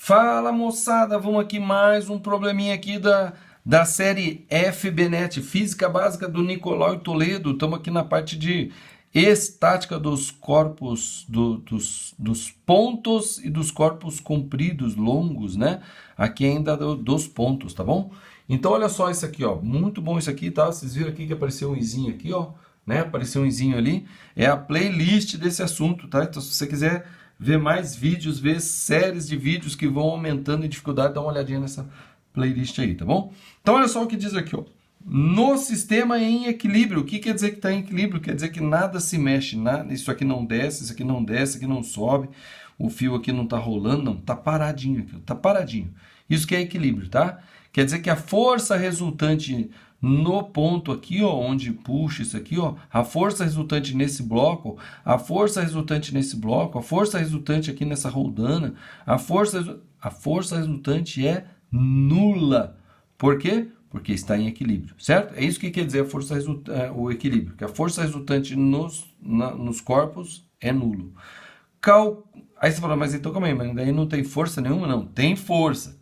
Fala moçada, vamos aqui mais um probleminha aqui da série FBNet, Física Básica do Nicolau Toledo. Estamos aqui na parte de estática dos corpos, dos pontos e dos corpos compridos, longos, né? Aqui ainda dos pontos, tá bom? Então olha só isso aqui, ó, muito bom isso aqui, tá? Vocês viram aqui que apareceu um izinho aqui, ó, né? Apareceu um izinho ali, é a playlist desse assunto, tá? Então se você quiser ver mais vídeos, ver séries de vídeos que vão aumentando em dificuldade, dá uma olhadinha nessa playlist aí, tá bom? Então olha só o que diz aqui, ó. No sistema em equilíbrio, o que quer dizer que está em equilíbrio? Quer dizer que nada se mexe, nada, isso aqui não desce, isso aqui não desce, isso aqui não sobe, o fio aqui não está rolando, não, está paradinho aqui, está paradinho. Isso que é equilíbrio, tá? Quer dizer que a força resultante no ponto aqui, ó, onde puxa isso aqui, ó, a força resultante nesse bloco, a força resultante nesse bloco, a força resultante aqui nessa roldana, a força resultante é nula. Por quê? Porque está em equilíbrio, certo? É isso que quer dizer a força o equilíbrio, que a força resultante nos corpos é nulo. Aí você fala, mas então calma aí, mas daí não tem força nenhuma? Não, tem força.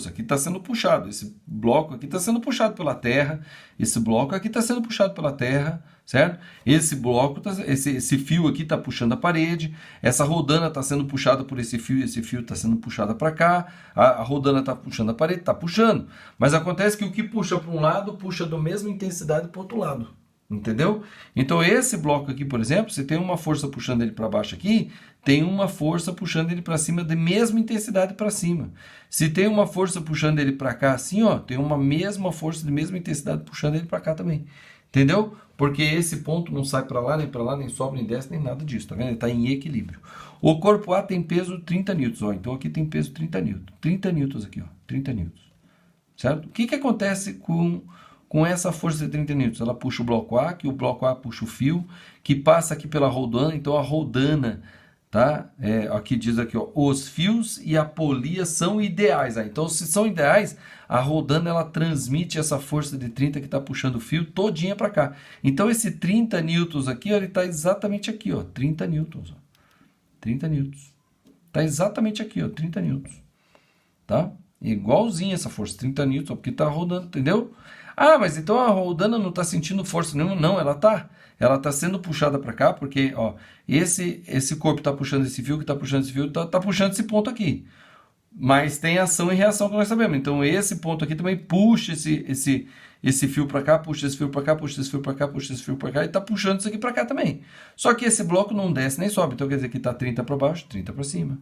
Aqui está sendo puxado, esse bloco aqui está sendo puxado pela Terra, esse bloco aqui está sendo puxado pela Terra, certo? Esse bloco, esse fio aqui está puxando a parede, essa rodana está sendo puxada por esse fio está sendo puxado para cá, a rodana está puxando a parede, está puxando. Mas acontece que o que puxa para um lado, puxa da mesma intensidade para o outro lado. Entendeu? Então esse bloco aqui, por exemplo, se tem uma força puxando ele para baixo aqui, tem uma força puxando ele para cima de mesma intensidade para cima. Se tem uma força puxando ele para cá assim, ó, tem uma mesma força de mesma intensidade puxando ele para cá também. Entendeu? Porque esse ponto não sai para lá, nem sobe, nem desce, nem nada disso, tá vendo? Ele está em equilíbrio. O corpo A tem peso 30 newtons, ó, então aqui tem peso 30 newtons. 30 newtons aqui, ó, 30 newtons. Certo? O que acontece com essa força de 30 newtons? Ela puxa o bloco A, que o bloco A puxa o fio, que passa aqui pela roldana, então a roldana, tá? Aqui diz aqui, ó, os fios e a polia são ideais. Então, se são ideais, a roldana ela transmite essa força de 30 que está puxando o fio todinha para cá. Então, esse 30 newtons aqui, ó, ele está exatamente aqui, ó, 30 newtons. Ó, 30 newtons. Está exatamente aqui, ó, 30 newtons. Tá? Igualzinho essa força, 30 newtons, porque está rodando, entendeu? Ah, mas então a roldana não está sentindo força nenhuma? Não, ela está. Ela está sendo puxada para cá, porque ó, esse corpo está puxando esse fio, que está puxando esse fio, está puxando esse ponto aqui. Mas tem ação e reação que nós sabemos. Então esse ponto aqui também puxa esse fio para cá, puxa esse fio para cá, puxa esse fio para cá, puxa esse fio para cá, e está puxando isso aqui para cá também. Só que esse bloco não desce nem sobe. Então quer dizer que está 30 para baixo, 30 para cima.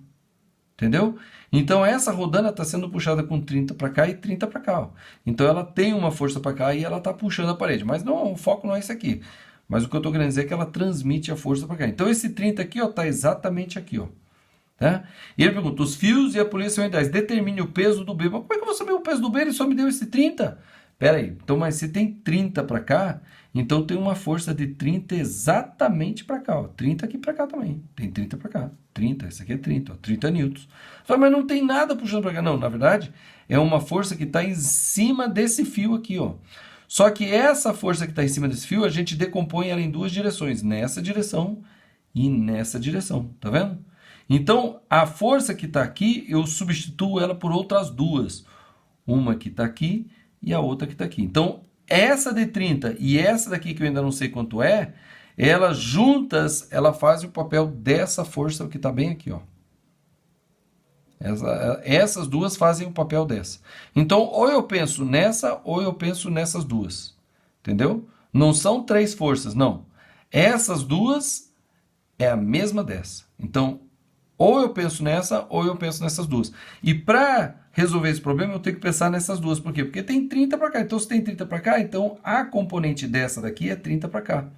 Entendeu? Então essa rodana está sendo puxada com 30 para cá e 30 para cá. Ó. Então ela tem uma força para cá e ela está puxando a parede. Mas não, o foco não é isso aqui. Mas o que eu estou querendo dizer é que ela transmite a força para cá. Então esse 30 aqui está exatamente aqui. Ó. Tá? E ele pergunta, os fios e a polia são ideais. Determine o peso do B. Mas como é que eu vou saber o peso do B? Ele só me deu esse 30. Pera aí. Então, mas se tem 30 para cá, então tem uma força de 30 exatamente para cá. Ó. 30 aqui para cá também. Tem 30 para cá. 30, esse aqui é 30. Ó. 30 newtons. Mas não tem nada puxando para cá. Não, na verdade, é uma força que está em cima desse fio aqui. Ó. Só que essa força que está em cima desse fio, a gente decompõe ela em duas direções. Nessa direção e nessa direção. Tá vendo? Então, a força que está aqui, eu substituo ela por outras duas. Uma que está aqui e a outra que está aqui. Então, essa de 30 e essa daqui, que eu ainda não sei quanto é, elas juntas, ela faz o papel dessa força que está bem aqui. Ó. Essas duas fazem o papel dessa. Então, ou eu penso nessa, ou eu penso nessas duas. Entendeu? Não são três forças, não. Essas duas é a mesma dessa. Então, ou eu penso nessa, ou eu penso nessas duas. E para resolver esse problema, eu tenho que pensar nessas duas. Por quê? Porque tem 30 para cá. Então, se tem 30 para cá, então a componente dessa daqui é 30 para cá.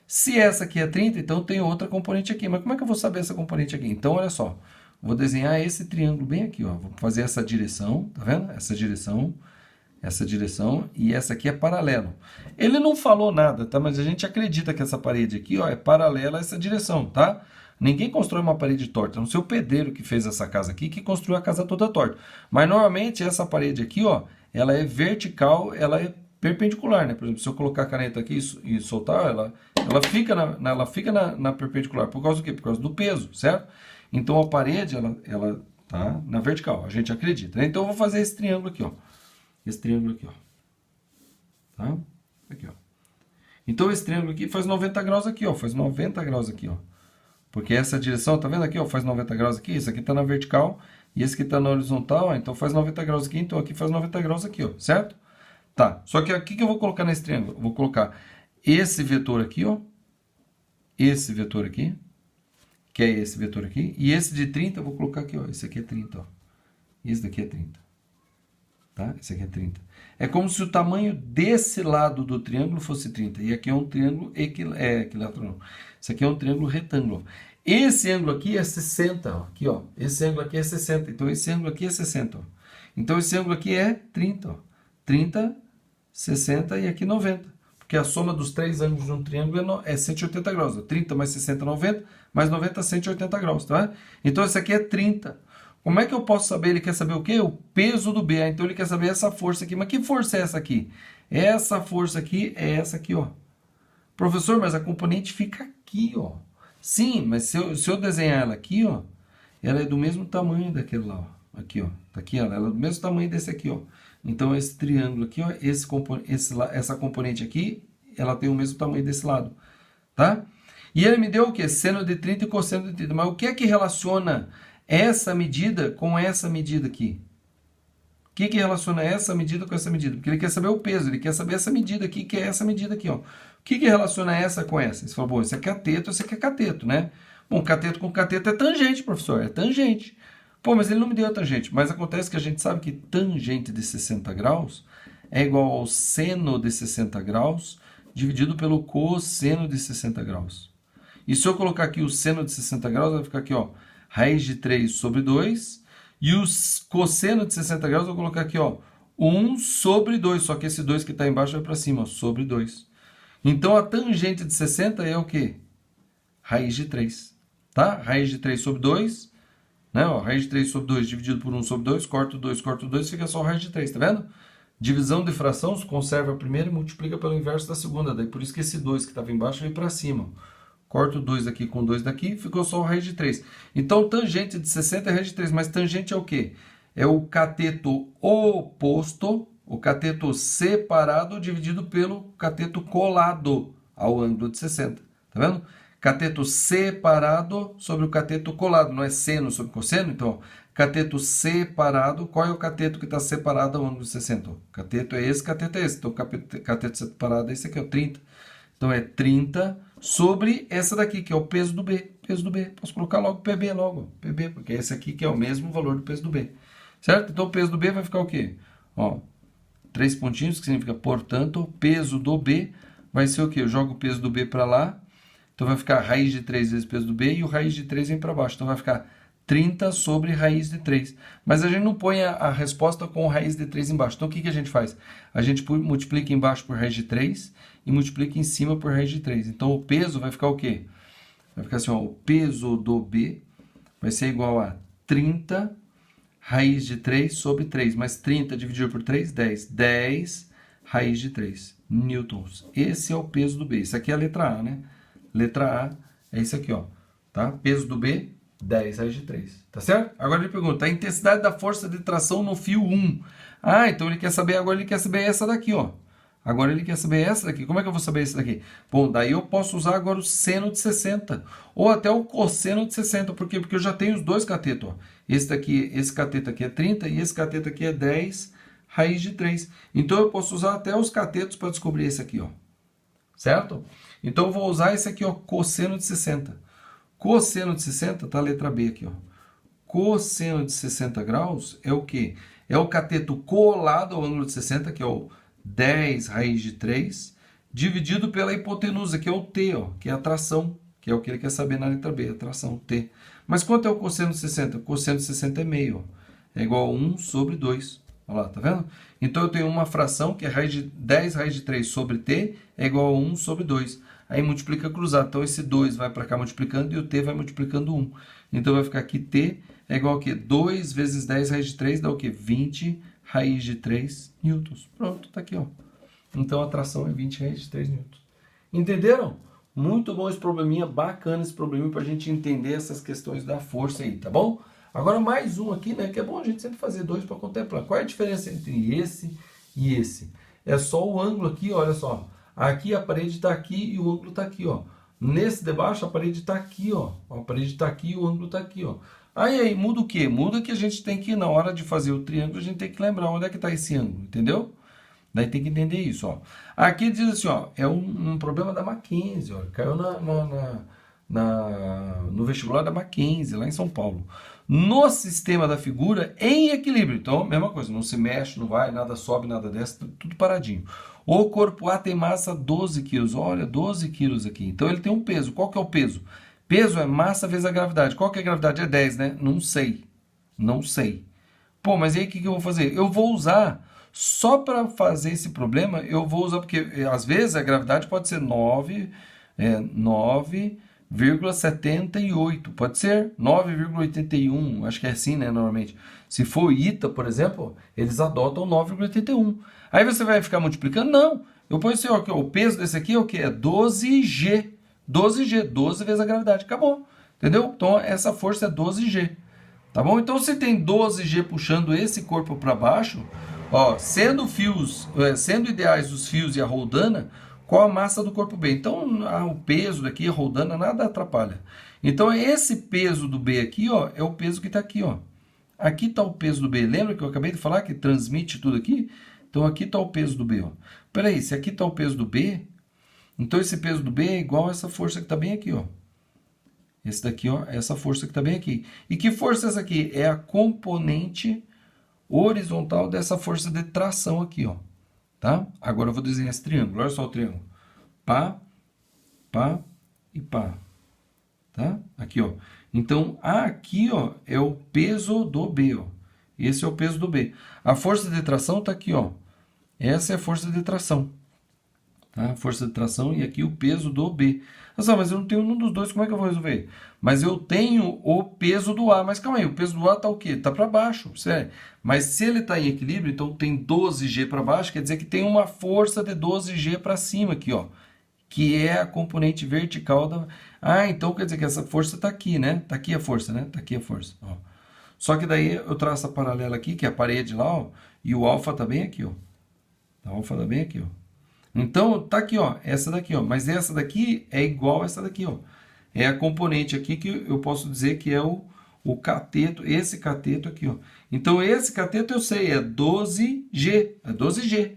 Se essa aqui é 30, então tem outra componente aqui. Mas como é que eu vou saber essa componente aqui? Então, olha só. Vou desenhar esse triângulo bem aqui. Ó. Vou fazer essa direção, tá vendo? Essa direção, e essa aqui é paralelo. Ele não falou nada, tá? Mas a gente acredita que essa parede aqui, ó, é paralela a essa direção, tá? Ninguém constrói uma parede torta, não sei o pedreiro que fez essa casa aqui, que construiu a casa toda torta. Mas normalmente essa parede aqui, ó, ela é vertical, ela é perpendicular, né? Por exemplo, se eu colocar a caneta aqui e soltar, ela fica na perpendicular. Por causa do quê? Por causa do peso, certo? Então a parede, ela tá? Na vertical, a gente acredita, né? Então eu vou fazer esse triângulo aqui, ó. Esse triângulo aqui, ó. Tá? Aqui, ó. Então esse triângulo aqui faz 90 graus aqui, ó. Faz 90 graus aqui, ó. Porque essa direção, tá vendo aqui, ó? Faz 90 graus aqui. Esse aqui tá na vertical e esse aqui tá na horizontal, ó. Então faz 90 graus aqui. Então aqui faz 90 graus aqui, ó. Certo? Tá. Só que aqui que eu vou colocar nesse triângulo? Eu vou colocar esse vetor aqui, ó. Esse vetor aqui. Que é esse vetor aqui. E esse de 30 eu vou colocar aqui, ó. Esse aqui é 30, ó. E esse daqui é 30. Tá? Esse aqui é 30. É como se o tamanho desse lado do triângulo fosse 30. E aqui é um triângulo equilátero, não. Esse aqui é um triângulo retângulo. Esse ângulo aqui é 60, ó. Aqui, ó. Esse ângulo aqui é 60. Então, esse ângulo aqui é 60, ó. Então, esse ângulo aqui é 30, ó. 30, 60 e aqui 90. Porque a soma dos três ângulos de um triângulo é 180 graus. Ó. 30 mais 60, 90. Mais 90, 180 graus, tá? Então, esse aqui é 30. Como é que eu posso saber? Ele quer saber o quê? O peso do B. Então, ele quer saber essa força aqui. Mas que força é essa aqui? Essa força aqui é essa aqui, ó. Professor, mas a componente fica aqui, ó. Sim, mas se eu desenhar ela aqui, ó, ela é do mesmo tamanho daquele lá, ó. Aqui, ó. Tá aqui, ela é do mesmo tamanho desse aqui, ó. Então, esse triângulo aqui, ó, essa componente aqui, ela tem o mesmo tamanho desse lado, tá? E ele me deu o quê? Seno de 30 e cosseno de 30. Mas o que é que relaciona essa medida com essa medida aqui? O que relaciona essa medida com essa medida? Porque ele quer saber o peso, ele quer saber essa medida aqui, que é essa medida aqui, ó. O que relaciona essa com essa? Você falou, bom, esse aqui é cateto, esse aqui é cateto, né? Bom, cateto com cateto é tangente, professor, é tangente. Pô, mas ele não me deu a tangente. Mas acontece que a gente sabe que tangente de 60 graus é igual ao seno de 60 graus dividido pelo cosseno de 60 graus. E se eu colocar aqui o seno de 60 graus, vai ficar aqui, ó, raiz de 3 sobre 2. E o cosseno de 60 graus, eu vou colocar aqui, ó, 1 sobre 2. Só que esse 2 que está embaixo vai para cima, ó, sobre 2. Então, a tangente de 60 é o quê? Raiz de 3. Tá? Raiz de 3 sobre 2. Né? Ó, raiz de 3 sobre 2 dividido por 1 sobre 2. Corta o 2, fica só raiz de 3. Tá vendo? Divisão de fração, conserva a primeira e multiplica pelo inverso da segunda. Daí, por isso que esse 2 que estava embaixo veio para cima. Corto 2 aqui com 2 daqui, ficou só o raiz de 3. Então, tangente de 60 é raiz de 3. Mas tangente é o quê? É o cateto oposto, o cateto separado dividido pelo cateto colado ao ângulo de 60. Tá vendo? Cateto separado sobre o cateto colado. Não é seno sobre cosseno? Então, cateto separado. Qual é o cateto que está separado ao ângulo de 60? O cateto é esse, cateto é esse. Então, o cateto separado é esse aqui, é o 30. Então, é 30 sobre essa daqui, que é o peso do B. Peso do B. Posso colocar logo PB logo. PB, porque é esse aqui que é o mesmo valor do peso do B. Certo? Então, o peso do B vai ficar o quê? Ó, 3 pontinhos, que significa, portanto, o peso do B vai ser o quê? Eu jogo o peso do B para lá. Então, vai ficar raiz de 3 vezes peso do B e o raiz de 3 vem para baixo. Então, vai ficar 30 sobre raiz de 3. Mas a gente não põe a resposta com raiz de 3 embaixo. Então, o que a gente faz? A gente multiplica embaixo por raiz de 3 e multiplica em cima por raiz de 3. Então, o peso vai ficar o quê? Vai ficar assim, ó, o peso do B vai ser igual a 30 raiz de 3 sobre 3. Mas 30 dividido por 3, 10. 10 raiz de 3 newtons. Esse é o peso do B. Isso aqui é a letra A, né? Letra A é isso aqui, ó. Tá? Peso do B, 10 raiz de 3. Tá certo? Agora ele pergunta, a intensidade da força de tração no fio 1. Ah, então ele quer saber, agora ele quer saber essa daqui, ó. Agora ele quer saber essa daqui. Como é que eu vou saber essa daqui? Bom, daí eu posso usar agora o seno de 60. Ou até o cosseno de 60. Por quê? Porque eu já tenho os dois catetos, ó. Esse cateto aqui é 30 e esse cateto aqui é 10 raiz de 3. Então eu posso usar até os catetos para descobrir esse aqui, ó. Certo? Então eu vou usar esse aqui, ó, cosseno de 60. Cosseno de 60 tá a letra B aqui, ó. Cosseno de 60 graus é o quê? É o cateto colado ao ângulo de 60, que é o 10 raiz de 3, dividido pela hipotenusa, que é o T, ó, que é a tração, que é o que ele quer saber na letra B, a tração, T. Mas quanto é o cosseno de 60? O cosseno de 60 é meio, ó. É igual a 1 sobre 2. Olha lá, tá vendo? Então eu tenho uma fração que é 10 raiz de 3 sobre T é igual a 1 sobre 2. Aí multiplica cruzado. Então esse 2 vai para cá multiplicando e o T vai multiplicando 1. Então vai ficar aqui T é igual a quê? 2 vezes 10 raiz de 3 dá o quê? 20 raiz de 3 newtons. Pronto, tá aqui, ó. Então a tração é 20 raiz de 3 newtons. Entenderam? Muito bom esse probleminha, bacana esse probleminha para a gente entender essas questões da força aí, tá bom? Agora mais um aqui, né? Que é bom a gente sempre fazer dois para contemplar. Qual é a diferença entre esse e esse? É só o ângulo aqui, olha só. Aqui a parede está aqui e o ângulo está aqui, ó. Nesse de baixo a parede está aqui, ó. A parede está aqui e o ângulo está aqui, ó. Aí muda o quê? Muda que a gente tem que, na hora de fazer o triângulo, a gente tem que lembrar onde é que está esse ângulo, entendeu? Daí tem que entender isso, ó. Aqui diz assim, ó, é um problema da Mackenzie, ó. Caiu no vestibular da Mackenzie, lá em São Paulo. No sistema da figura, em equilíbrio. Então, mesma coisa, não se mexe, não vai, nada sobe, nada desce, tudo paradinho. O corpo A tem massa 12 quilos. Olha, 12 quilos aqui. Então, ele tem um peso. Qual que é o peso? Peso é massa vezes a gravidade. Qual que é a gravidade? É 10, né? Não sei. Não sei. Pô, mas aí o que eu vou fazer? Eu vou usar, só para fazer esse problema, eu vou usar, porque às vezes a gravidade pode ser 9,78, pode ser 9,81, acho que é assim, né, normalmente. Se for ITA, por exemplo, eles adotam 9,81. Aí você vai ficar multiplicando? Não. Eu ponho assim, ó, o peso desse aqui é o quê? É 12G. 12G, 12 vezes a gravidade. Acabou. Entendeu? Então essa força é 12G. Tá bom? Então se tem 12G puxando esse corpo para baixo, ó, sendo ideais os fios e a roldana, qual a massa do corpo B? Então o peso daqui, a roldana, nada atrapalha. Então esse peso do B aqui, ó, é o peso que está aqui, ó. Aqui está o peso do B. Lembra que eu acabei de falar que transmite tudo aqui? Então aqui está o peso do B, ó. Peraí, se aqui está o peso do B, então esse peso do B é igual a essa força que está bem aqui, ó. Esse daqui, ó, essa força que está bem aqui. E que força é essa aqui? É a componente horizontal dessa força de tração aqui, ó. Tá? Agora eu vou desenhar esse triângulo. Olha só o triângulo. Pá, pá e pá. Tá? Aqui, ó. Então, aqui, ó, é o peso do B, ó. Esse é o peso do B. A força de tração está aqui, ó. Essa é a força de tração. Tá? Força de tração e aqui o peso do B. Nossa, mas eu não tenho nenhum dos dois, como é que eu vou resolver? Mas eu tenho o peso do A. Mas calma aí, o peso do A está o quê? Está para baixo, sério. Mas se ele está em equilíbrio, então tem 12G para baixo, quer dizer que tem uma força de 12G para cima aqui, ó. Que é a componente vertical da... Ah, então quer dizer que essa força está aqui, né? Está aqui a força, né? Está aqui a força, ó. Só que daí eu traço a paralela aqui, que é a parede lá, ó. E o alfa está bem aqui, ó. O alfa está bem aqui, ó. Então, tá aqui, ó, essa daqui, ó, mas essa daqui é igual a essa daqui, ó. É a componente aqui que eu posso dizer que é o cateto, esse cateto aqui, ó. Então, esse cateto eu sei, é 12G, é 12G.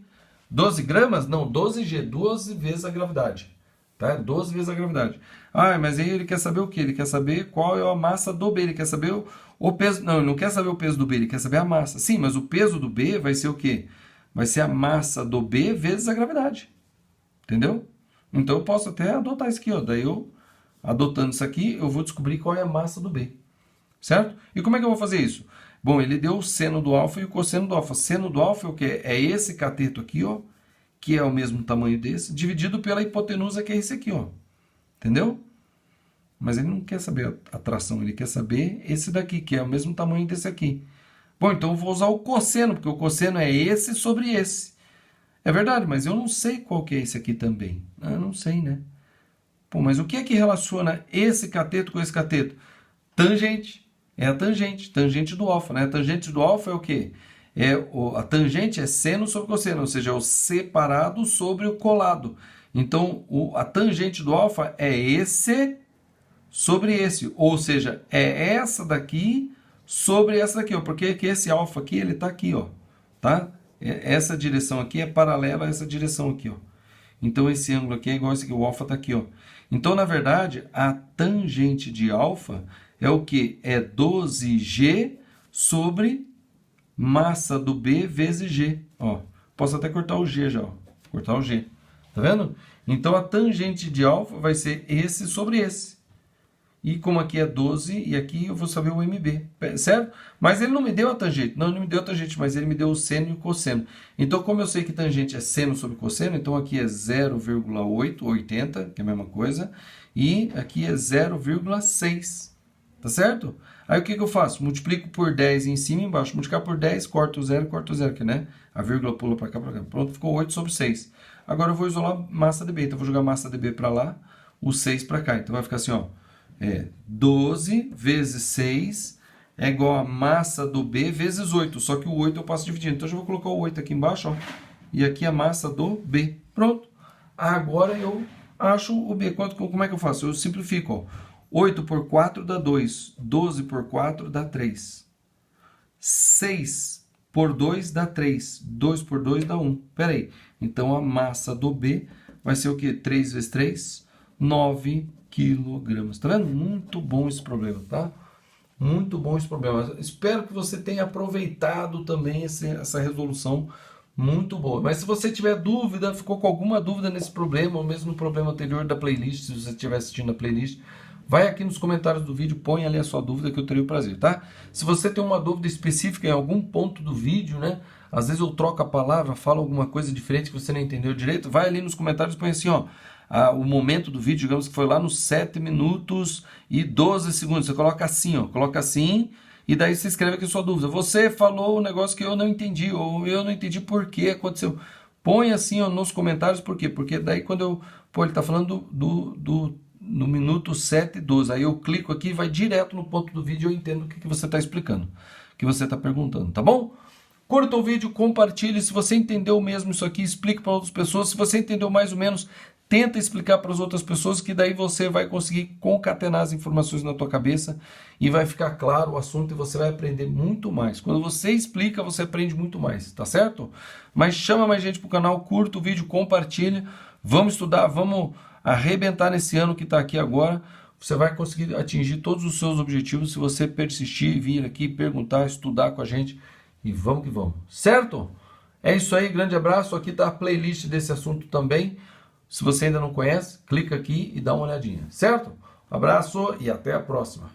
12 gramas? Não, 12G, 12 vezes a gravidade, tá? 12 vezes a gravidade. Ah, mas aí ele quer saber o quê? Ele quer saber qual é a massa do B, ele quer saber o peso, não, ele não quer saber o peso do B, ele quer saber a massa. Sim, mas o peso do B vai ser o quê? Vai ser a massa do B vezes a gravidade. Entendeu? Então eu posso até adotar isso aqui, ó. Daí eu, adotando isso aqui, eu vou descobrir qual é a massa do B. Certo? E como é que eu vou fazer isso? Bom, ele deu o seno do alfa e o cosseno do alfa. Seno do alfa é o quê? É esse cateto aqui, ó, que é o mesmo tamanho desse, dividido pela hipotenusa, que é esse aqui, ó. Entendeu? Mas ele não quer saber a tração, ele quer saber esse daqui, que é o mesmo tamanho desse aqui. Bom, então eu vou usar o cosseno, porque o cosseno é esse sobre esse. É verdade, mas eu não sei qual que é esse aqui também. Eu não sei, né? Pô, mas o que é que relaciona esse cateto com esse cateto? Tangente. É a tangente. Tangente do alfa, né? A tangente do alfa é o quê? A tangente é seno sobre cosseno, ou seja, é o separado sobre o colado. Então, a tangente do alfa é esse sobre esse. Ou seja, é essa daqui sobre essa daqui, ó, porque que esse alfa aqui, ele está aqui, ó, tá? Essa direção aqui é paralela a essa direção aqui, ó. Então esse ângulo aqui é igual a esse aqui, o alfa está aqui, ó. Então, na verdade, a tangente de alfa é o que? É 12G sobre massa do B vezes G, ó. Posso até cortar o G já, ó. Cortar o G. Tá vendo? Então a tangente de alfa vai ser esse sobre esse. E como aqui é 12, e aqui eu vou saber o MB, certo? Mas ele não me deu a tangente. Não, ele não me deu a tangente, mas ele me deu o seno e o cosseno. Então, como eu sei que tangente é seno sobre cosseno, então aqui é 0,880, que é a mesma coisa, e aqui é 0,6, tá certo? Aí o que eu faço? Multiplico por 10 em cima e embaixo. Multiplicar por 10, corto o 0, aqui, né? A vírgula pula para cá, para cá. Pronto, ficou 8 sobre 6. Agora eu vou isolar massa de B. Então, eu vou jogar massa de B para lá, o 6 para cá. Então, vai ficar assim, ó. 12 vezes 6 é igual a massa do B vezes 8. Só que o 8 eu passo dividindo. Então eu já vou colocar o 8 aqui embaixo, ó. E aqui a massa do B. Pronto. Agora eu acho o B. Como é que eu faço? Eu simplifico, ó. 8 por 4 dá 2. 12 por 4 dá 3. 6 por 2 dá 3. 2 por 2 dá 1. Pera aí. Então a massa do B vai ser o quê? 3 vezes 3? 9 quilogramas. Tá vendo? Muito bom esse problema, tá? Muito bom esse problema. Espero que você tenha aproveitado também essa resolução muito boa. Mas se você tiver dúvida, ficou com alguma dúvida nesse problema, ou mesmo no problema anterior da playlist, se você estiver assistindo a playlist, vai aqui nos comentários do vídeo, põe ali a sua dúvida que eu terei o prazer, tá? Se você tem uma dúvida específica em algum ponto do vídeo, né? Às vezes eu troco a palavra, falo alguma coisa diferente que você não entendeu direito, vai ali nos comentários e põe assim, ó, o momento do vídeo, digamos que foi lá nos 7 minutos e 12 segundos. Você coloca assim, ó, coloca assim, e daí você escreve aqui a sua dúvida. Você falou um negócio que eu não entendi, ou eu não entendi por que aconteceu. Põe assim, ó, nos comentários, por quê? Porque daí quando eu... Pô, ele tá falando no minuto 7 e 12. Aí eu clico aqui e vai direto no ponto do vídeo e eu entendo o que você está explicando, o que você está perguntando, tá bom? Curta o vídeo, compartilhe. Se você entendeu mesmo isso aqui, explique para outras pessoas. Se você entendeu mais ou menos, tenta explicar para as outras pessoas, que daí você vai conseguir concatenar as informações na tua cabeça e vai ficar claro o assunto e você vai aprender muito mais. Quando você explica, você aprende muito mais, tá certo? Mas chama mais gente para o canal, curta o vídeo, compartilha. Vamos estudar, vamos arrebentar nesse ano que está aqui agora. Você vai conseguir atingir todos os seus objetivos se você persistir, vir aqui, perguntar, estudar com a gente. E vamos que vamos, certo? É isso aí, grande abraço. Aqui está a playlist desse assunto também. Se você ainda não conhece, clica aqui e dá uma olhadinha, certo? Um abraço e até a próxima.